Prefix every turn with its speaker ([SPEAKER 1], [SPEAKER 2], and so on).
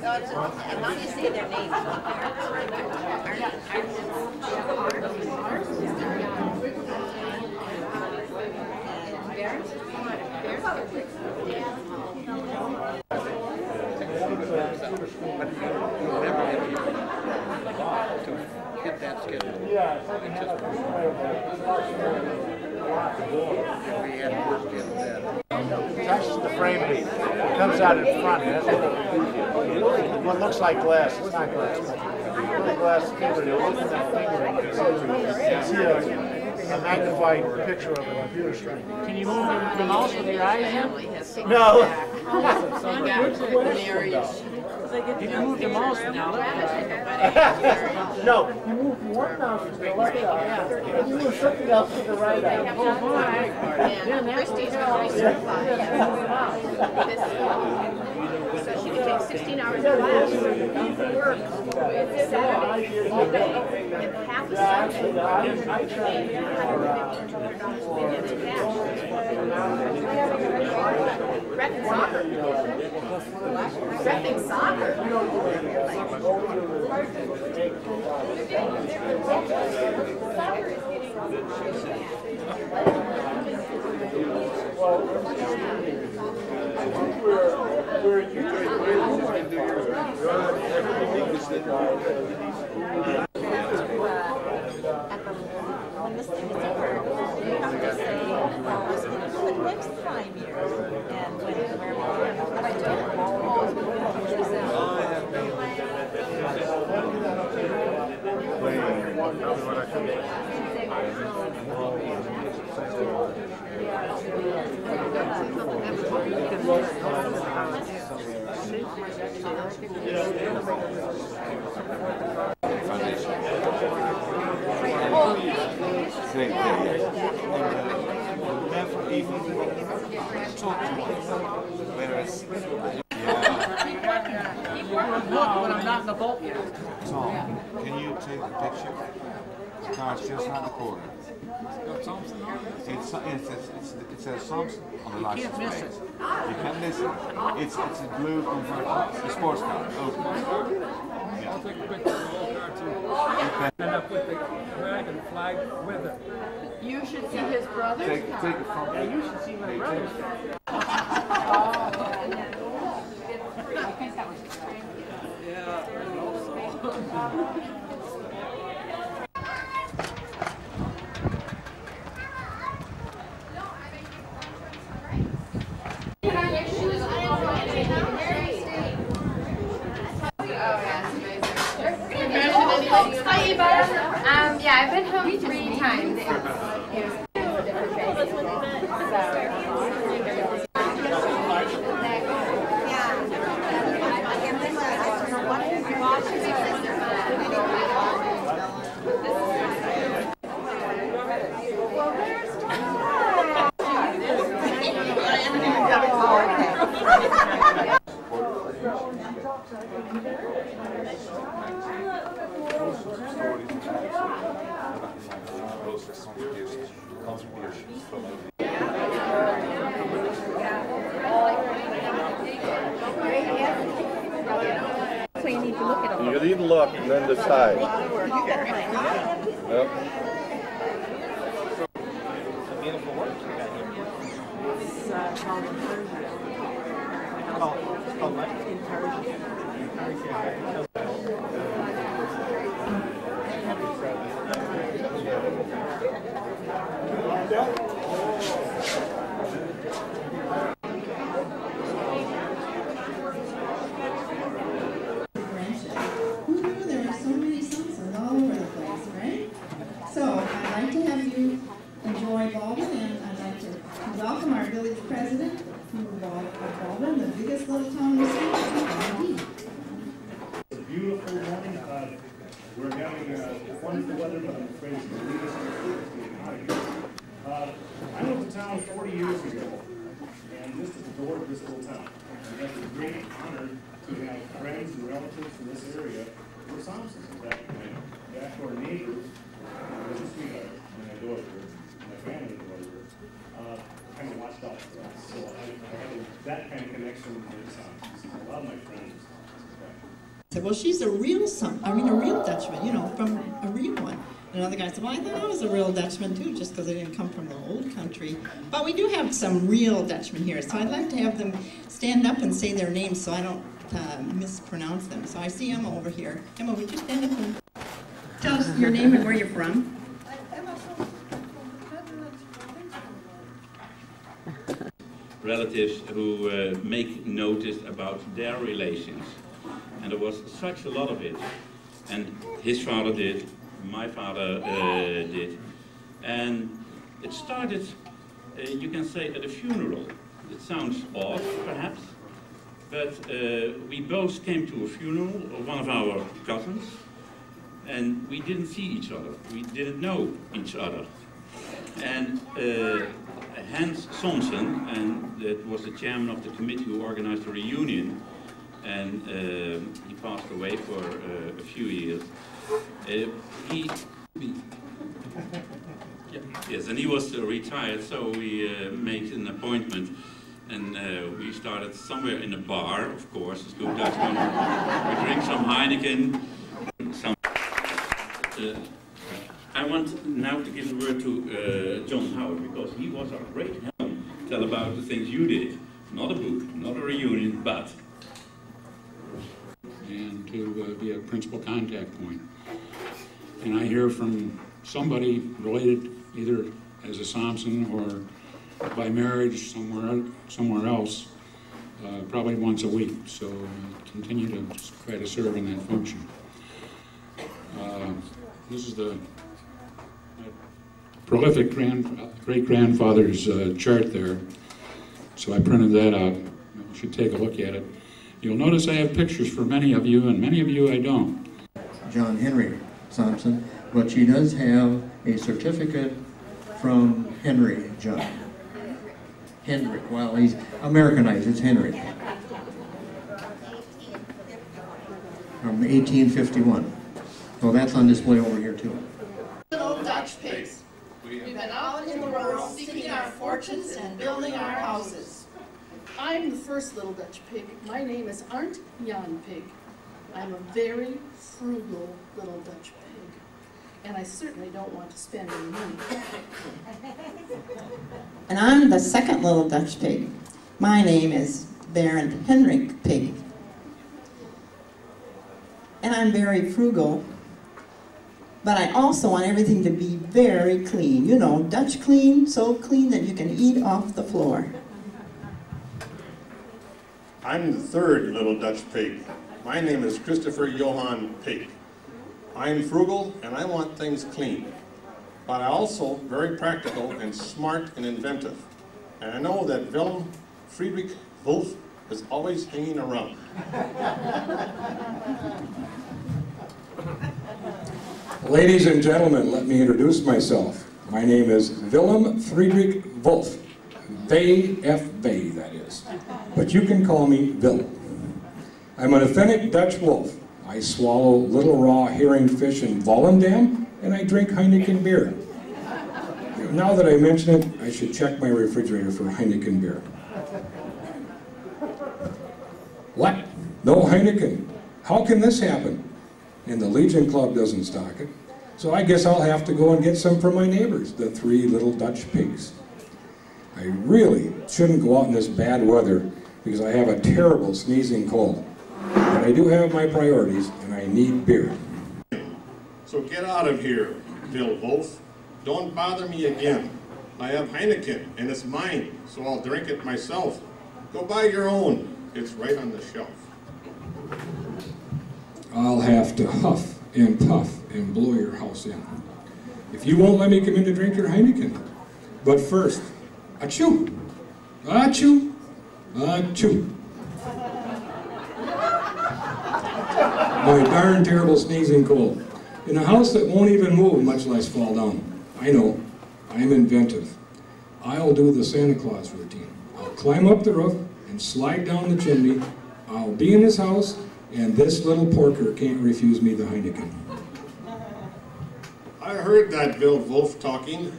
[SPEAKER 1] As long as you say their names.
[SPEAKER 2] Hit that schedule. We had worked in that.
[SPEAKER 3] Touches the frame leaf. It comes out in front. It has what looks like glass. It's not glass. But glass fingernail. Look at that fingernail. You see a magnified picture of a computer screen.
[SPEAKER 4] Can you move the mouse with your eyes in?
[SPEAKER 3] No.
[SPEAKER 4] You can move the mouse now.
[SPEAKER 3] No. You move one mouse to the left eye, and you move something else to the right eye.
[SPEAKER 1] So she could take 16 hours of class, work Saturday, all day, and half a Sunday. Repping soccer. Repping soccer. When this thing is over, you have to say, for the next 5 years, and when and I
[SPEAKER 2] Never even talk to me. Whereas,
[SPEAKER 4] When I'm not in the boat yet.
[SPEAKER 2] Tom, can you take the picture? No, it's just not the corner. It says Somsen on the license plate. You can't miss it. It's a blue convertible, a sports car. Open.
[SPEAKER 5] I'll take a picture of the whole car too. End up with the American flag with it.
[SPEAKER 1] You should see his brother's
[SPEAKER 2] Take the front.
[SPEAKER 4] Yeah, you should see my brother's.
[SPEAKER 6] Yeah, I've been home 3 times.
[SPEAKER 7] You need to look and then decide. Yep.
[SPEAKER 4] Beautiful work you got here. It's called inversion. It's called what? Inversion.
[SPEAKER 8] Baldwin, and I'd like to welcome our village president from Baldwin, the biggest little town in the state.
[SPEAKER 9] It's a beautiful morning. We're having wonderful weather, but I'm afraid it's going to lead us to get out of here. I moved to town 40 years ago, and this is the door of this little town. We have the great honor to have friends and relatives in this area. We're Somsens. In fact, my back-door neighbor was a sweetheart, and I adored her. My family adored her. I'm a myself. So I have that kind of connection with a lot of my friends.
[SPEAKER 8] I said, well, she's a real a real Dutchman, you know, from a real one. And another guy said, well, I thought I was a real Dutchman too, just because I didn't come from the old country. But we do have some real Dutchmen here, so I'd like to have them stand up and say their names so I don't mispronounce them. So I see Emma over here. Emma, would you stand up and tell us your name and where you're from?
[SPEAKER 10] Relatives who make notice about their relations. And there was such a lot of it. And his father did, my father did. And it started, you can say, at a funeral. It sounds odd, perhaps, but we both came to a funeral of one of our cousins, and we didn't see each other. We didn't know each other. And Hans Somsen, and that was the chairman of the committee who organized the reunion, and he passed away for a few years. Yes, and he was retired, so we made an appointment, and we started somewhere in a bar, of course, as good Dutchman. We drink some Heineken. I want now to give the word to John Howard, because he was our great help. Tell about the things you did. Not a book, not a reunion, but...
[SPEAKER 11] And to be a principal contact point. And I hear from somebody related either as a Somsen or by marriage somewhere else, probably once a week. So continue to try to serve in that function. This is the prolific great-grandfather's chart there. So I printed that out. You should take a look at it. You'll notice I have pictures for many of you, and many of you I don't.
[SPEAKER 12] John Henry Somsen, but she does have a certificate from Henry John. Hendrick, well, he's Americanized, it's Henry. From 1851. So that's on display over here too.
[SPEAKER 8] Little Dutch pigs. We've been out in the world seeking our fortunes and building our houses.
[SPEAKER 13] I'm the first little Dutch pig. My name is Arndt Jan Pig. I'm a very frugal little Dutch pig, and I certainly don't want to spend any money.
[SPEAKER 8] And I'm the second little Dutch pig. My name is Baron Henrik Pig. And I'm very frugal, but I also want everything to be very clean. You know, Dutch clean, so clean that you can eat off the floor.
[SPEAKER 14] I'm the third little Dutch pig. My name is Christopher Johan Pig. I'm frugal and I want things clean, but I'm also very practical and smart and inventive. And I know that Willem Friedrich Wolf is always hanging around.
[SPEAKER 15] Ladies and gentlemen, let me introduce myself. My name is Willem Friedrich Wolf. VFV, that is. But you can call me Bill. I'm an authentic Dutch wolf. I swallow little raw herring fish in Volendam, and I drink Heineken beer. Now that I mention it, I should check my refrigerator for Heineken beer. What? No Heineken? How can this happen? And the Legion Club doesn't stock it. So I guess I'll have to go and get some from my neighbors, the three little Dutch pigs. I really shouldn't go out in this bad weather because I have a terrible sneezing cold. But I do have my priorities, and I need beer.
[SPEAKER 14] So get out of here, Bill Wolf. Don't bother me again. I have Heineken, and it's mine, so I'll drink it myself. Go buy your own. It's right on the shelf.
[SPEAKER 15] I'll have to huff and puff and blow your house in if you won't let me come in to drink your Heineken. But first, achoo! Achoo! Achoo! My darn terrible sneezing cold. In a house that won't even move, much less fall down. I know. I'm inventive. I'll do the Santa Claus routine. I'll climb up the roof and slide down the chimney. I'll be in his house, and this little porker can't refuse me the Heineken.
[SPEAKER 14] I heard that Bill Wolf talking.